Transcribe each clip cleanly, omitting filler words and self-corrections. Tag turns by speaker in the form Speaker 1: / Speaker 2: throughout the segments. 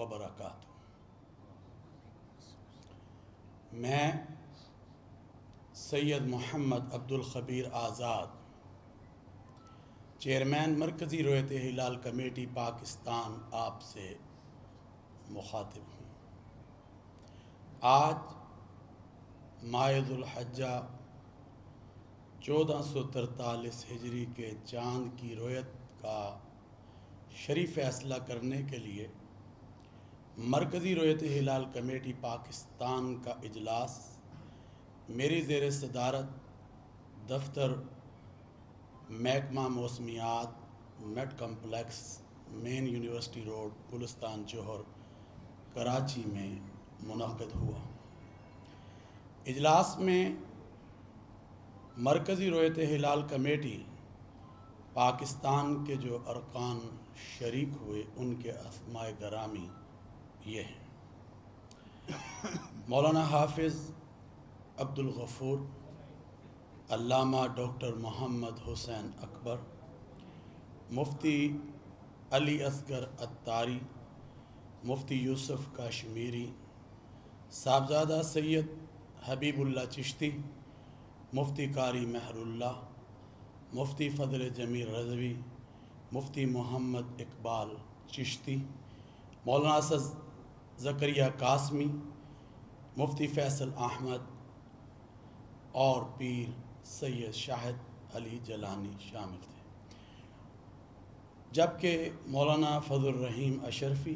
Speaker 1: وبرکاتہ۔ میں سید محمد عبدالخبیر آزاد، چیئرمین مرکزی رؤیت ہلال کمیٹی پاکستان، آپ سے مخاطب ہوں۔ آج ماہ ذو الحجہ 1443 ہجری کے چاند کی رؤیت کا شریف فیصلہ کرنے کے لیے مرکزی رؤیت ہلال کمیٹی پاکستان کا اجلاس میری زیر صدارت دفتر محکمہ موسمیات میٹ کمپلیکس مین یونیورسٹی روڈ گلستان جوہر کراچی میں منعقد ہوا۔ اجلاس میں مرکزی رؤیت ہلال کمیٹی پاکستان کے جو ارکان شریک ہوئے ان کے اسماء گرامی یہ ہیں: مولانا حافظ عبدالغفور، علامہ ڈاکٹر محمد حسین اکبر، مفتی علی اصغر عطاری، مفتی یوسف کاشمیری، صاحبزادہ سید حبیب اللہ چشتی، مفتی قاری مہر اللہ، مفتی فضل جمیل رضوی، مفتی محمد اقبال چشتی، مولانا زکریہ قاسمی، مفتی فیصل احمد اور پیر سید شاہد علی جیلانی شامل تھے، جبکہ مولانا فضل الرحیم اشرفی،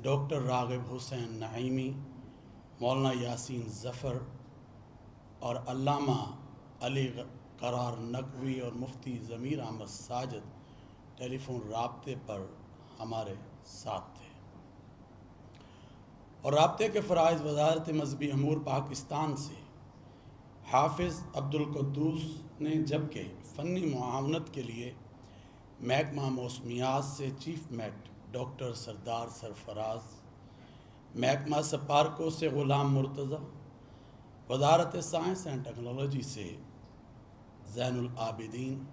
Speaker 1: ڈاکٹر راغب حسین نعیمی، مولانا یاسین ظفر اور علامہ علی قرار نقوی اور مفتی ضمیر احمد ساجد ٹیلی فون رابطے پر ہمارے ساتھ تھے، اور رابطے کے فرائض وزارت مذہبی امور پاکستان سے حافظ عبدالقدوس نے، جبکہ فنی معاونت کے لیے محکمہ موسمیات سے چیف میٹ ڈاکٹر سردار سرفراز، محکمہ سپارکو سے غلام مرتضی، وزارت سائنس اینڈ ٹیکنالوجی سے زین العابدین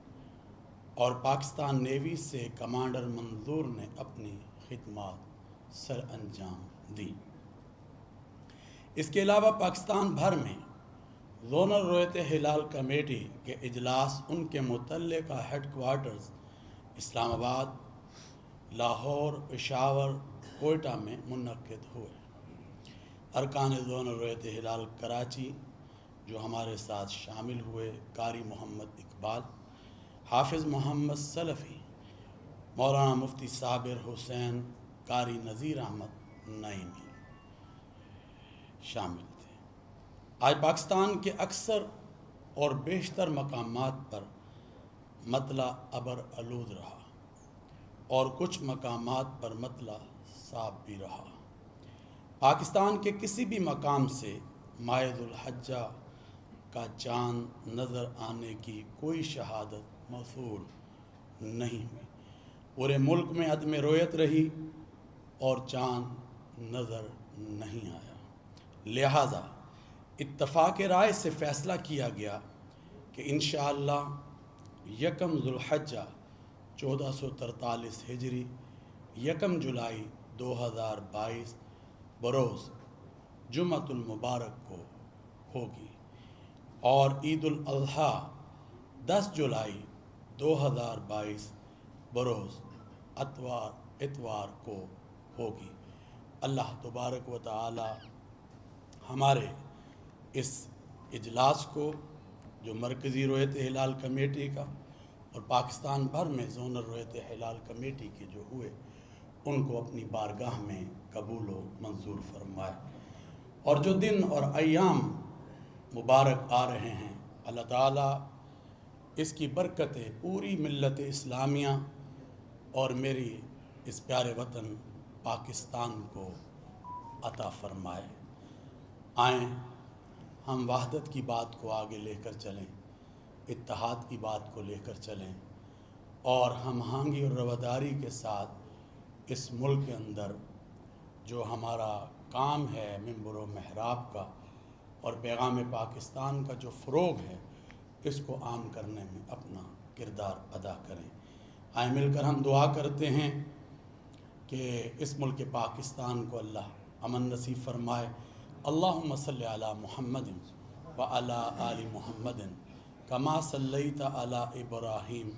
Speaker 1: اور پاکستان نیوی سے کمانڈر منظور نے اپنی خدمات سر انجام دی۔ اس کے علاوہ پاکستان بھر میں زونل رؤیت ہلال کمیٹی کے اجلاس ان کے متعلقہ ہیڈ کوارٹرز اسلام آباد، لاہور، پشاور، کوئٹہ میں منعقد ہوئے۔ ارکان زونل رؤیت ہلال کراچی جو ہمارے ساتھ شامل ہوئے: قاری محمد اقبال، حافظ محمد سلفی، مولانا مفتی صابر حسین، قاری نذیر احمد نعیمی شامل تھے۔ آج پاکستان کے اکثر اور بیشتر مقامات پر مطلع ابر آلود رہا اور کچھ مقامات پر مطلع صاف بھی رہا۔ پاکستان کے کسی بھی مقام سے ماہ ذو الحجہ کا چاند نظر آنے کی کوئی شہادت موصول نہیں ہوئی۔ پورے ملک میں عدم رؤیت رہی اور چاند نظر نہیں آیا۔ لہٰذا اتفاق رائے سے فیصلہ کیا گیا کہ انشاءاللہ 1 ذو الحجہ 1443 ہجری 1 جولائی 2022 بروز جمعۃ المبارک کو ہوگی، اور عید الاضحیٰ 10 جولائی 2022 بروز اتوار کو ہوگی۔ اللہ تبارک و تعالی ہمارے اس اجلاس کو، جو مرکزی رؤیت ہلال کمیٹی کا اور پاکستان بھر میں زونل رؤیت ہلال کمیٹی کے جو ہوئے، ان کو اپنی بارگاہ میں قبول و منظور فرمائے، اور جو دن اور ایام مبارک آ رہے ہیں، اللہ تعالیٰ اس کی برکتیں پوری ملت اسلامیہ اور میری اس پیارے وطن پاکستان کو عطا فرمائے۔ آئیں ہم وحدت کی بات کو آگے لے کر چلیں، اتحاد کی بات کو لے کر چلیں، اور ہم آہنگی اور رواداری کے ساتھ اس ملک کے اندر جو ہمارا کام ہے منبر و محراب کا اور پیغام پاکستان کا جو فروغ ہے، اس کو عام کرنے میں اپنا کردار ادا کریں۔ آئیں مل کر ہم دعا کرتے ہیں کہ اس ملک پاکستان کو اللہ امن نصیب فرمائے۔ اللہم صلی علی محمد وعلی آل محمد کما صلیت علی ابراہیم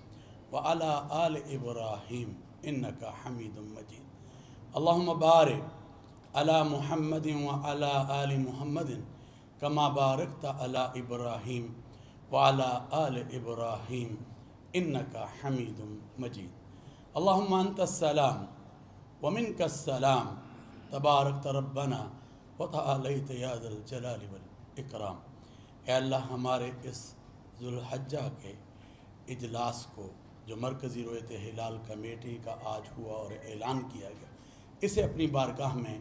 Speaker 1: وعلی آل ابراہیم انکا حمید مجید۔ اللہم بارک علی محمد وعلی آل محمد کما بارکت علی ابراہیم وعلی آل ابراہیم انکا حمید مجید۔ اللہم انت السلام ومنک السلام تبارکت ربنا وتعالیت یا ذا الجلال والاکرام۔ اے اللہ، ہمارے اس ذوالحجہ کے اجلاس کو جو مرکزی رؤیت ہلال کمیٹی کا آج ہوا اور اعلان کیا گیا، اسے اپنی بارگاہ میں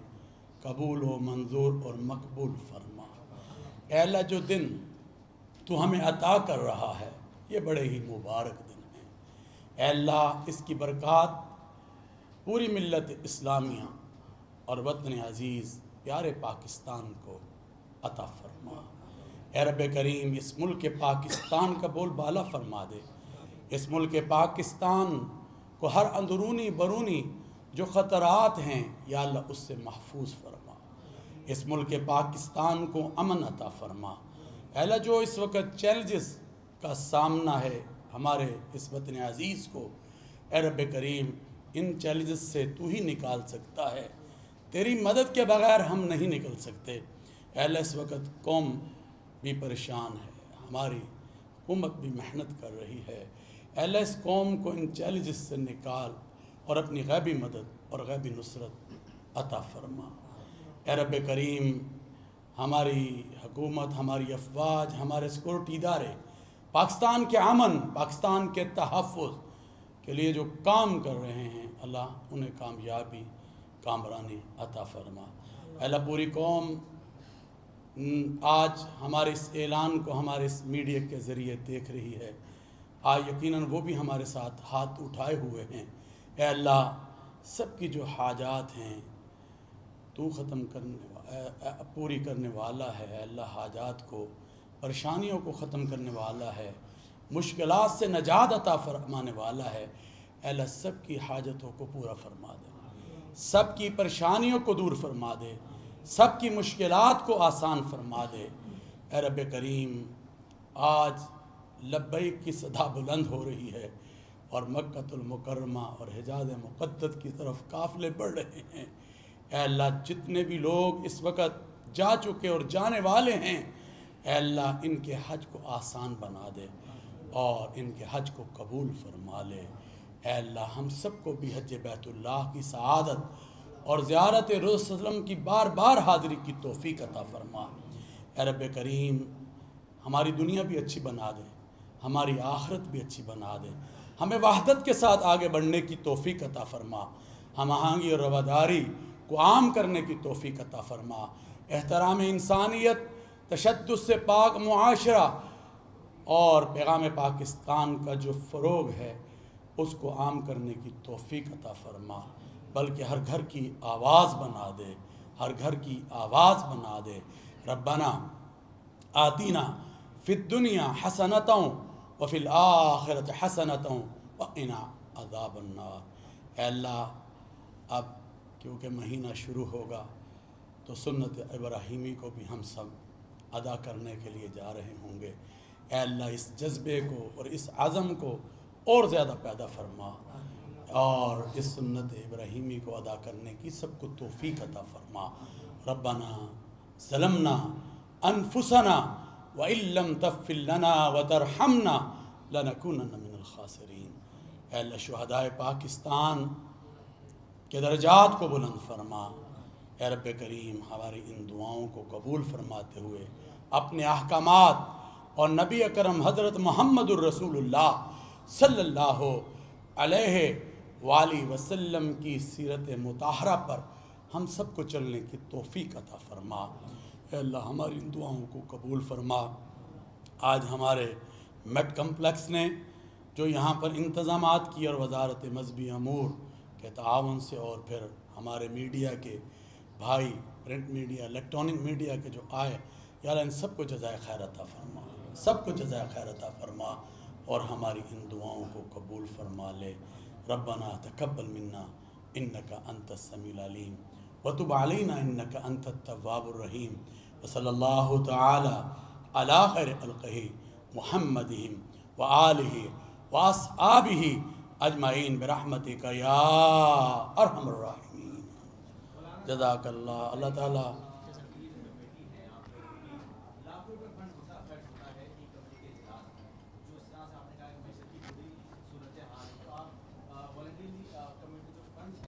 Speaker 1: قبول و منظور اور مقبول فرما۔ اے اللہ، جو دن تو ہمیں عطا کر رہا ہے یہ بڑے ہی مبارک دن ہیں۔ اے اللہ، اس کی برکات پوری ملت اسلامیہ اور وطن عزیز پیارے پاکستان کو عطا فرما۔ اے رب کریم، اس ملک پاکستان کا بول بالا فرما دے۔ اس ملک پاکستان کو ہر اندرونی برونی جو خطرات ہیں یا اللہ اس سے محفوظ فرما۔ اس ملک پاکستان کو امن عطا فرما۔ اے اللہ، جو اس وقت چیلنجز کا سامنا ہے ہمارے اس وطن عزیز کو، اے رب کریم ان چیلنجز سے تو ہی نکال سکتا ہے، تیری مدد کے بغیر ہم نہیں نکل سکتے۔ اے اللہ، اس وقت قوم بھی پریشان ہے، ہماری حکومت بھی محنت کر رہی ہے۔ اے اللہ، اس قوم کو ان چیلنجز سے نکال اور اپنی غیبی مدد اور غیبی نصرت عطا فرما۔ اے رب کریم، ہماری حکومت، ہماری افواج، ہمارے سیکورٹی ادارے پاکستان کے امن، پاکستان کے تحفظ کے لیے جو کام کر رہے ہیں، اللہ انہیں کامیابی، کامرانی عطا فرما۔ اے اللہ، پوری قوم آج ہمارے اس اعلان کو ہمارے اس میڈیا کے ذریعے دیکھ رہی ہے، آج یقیناً وہ بھی ہمارے ساتھ ہاتھ اٹھائے ہوئے ہیں۔ اے اللہ، سب کی جو حاجات ہیں تو پوری کرنے والا ہے۔ اے اللہ، حاجات کو، پریشانیوں کو ختم کرنے والا ہے، مشکلات سے نجات عطا فرمانے والا ہے۔ اے اللہ، سب کی حاجتوں کو پورا فرما دے، سب کی پریشانیوں کو دور فرما دے، سب کی مشکلات کو آسان فرما دے۔ اے رب کریم، آج لبیک کی صدا بلند ہو رہی ہے اور مکۃ المکرمہ اور حجاز مقدس کی طرف قافلے بڑھ رہے ہیں۔ اے اللہ، جتنے بھی لوگ اس وقت جا چکے اور جانے والے ہیں، اے اللہ ان کے حج کو آسان بنا دے اور ان کے حج کو قبول فرما لے۔ اے اللہ، ہم سب کو بھی حج بیت اللہ کی سعادت اور زیارت رسول صلی اللہ علیہ وسلم کی بار بار حاضری کی توفیق عطا فرما۔ اے رب کریم، ہماری دنیا بھی اچھی بنا دے، ہماری آخرت بھی اچھی بنا دے، ہمیں وحدت کے ساتھ آگے بڑھنے کی توفیق عطا فرما، ہم آہنگی اور رواداری کو عام کرنے کی توفیق عطا فرما، احترام انسانیت، تشدد سے پاک معاشرہ اور پیغام پاکستان کا جو فروغ ہے اس کو عام کرنے کی توفیق عطا فرما، بلکہ ہر گھر کی آواز بنا دے، ہر گھر کی آواز بنا دے۔ ربنا آتینا فی الدنیا حسنۃ وفی الآخرۃ حسنۃ وقنا عذاب النار۔ اے اللہ، اب کیونکہ مہینہ شروع ہوگا تو سنت ابراہیمی کو بھی ہم سب ادا کرنے کے لیے جا رہے ہوں گے۔ اے اللہ، اس جذبے کو اور اس عزم کو اور زیادہ پیدا فرما اور اس سنت ابراہیمی کو ادا کرنے کی سب کو توفیق عطا فرما۔ ربنا ظلمنا انفسنا وإن لم تغفر لنا وترحمنا لنكونن من الخاسرین۔ اے اللہ، شہدائے پاکستان کے درجات کو بلند فرما۔ اے رب کریم، ہماری ان دعاؤں کو قبول فرماتے ہوئے اپنے احکامات اور نبی اکرم حضرت محمد الرسول اللہ صلی اللہ علیہ وآلہ وسلم کی سیرت مطہرہ پر ہم سب کو چلنے کی توفیق عطا فرما۔ اے اللہ، ہماری ان دعاؤں کو قبول فرما۔ آج ہمارے میٹ کمپلیکس نے جو یہاں پر انتظامات کیے اور وزارت مذہبی امور کے تعاون سے اور پھر ہمارے میڈیا کے بھائی، پرنٹ میڈیا، الیکٹرانک میڈیا کے جو آئے، یا اللہ ان سب کو جزائے خیر عطا فرما، سب کو جزائے خیر عطا فرما اور ہماری ان دعاؤں کو قبول فرما لے۔ ربنا تقبل منا إنك أنت السميع العليم وتب علينا إنك أنت التواب الرحيم وصلى الله تعالى على خير خلقه محمد وآله وأصحابه أجمعين برحمتك يا أرحم الراحمين. جزاک اللہ. اللہ تعالیٰ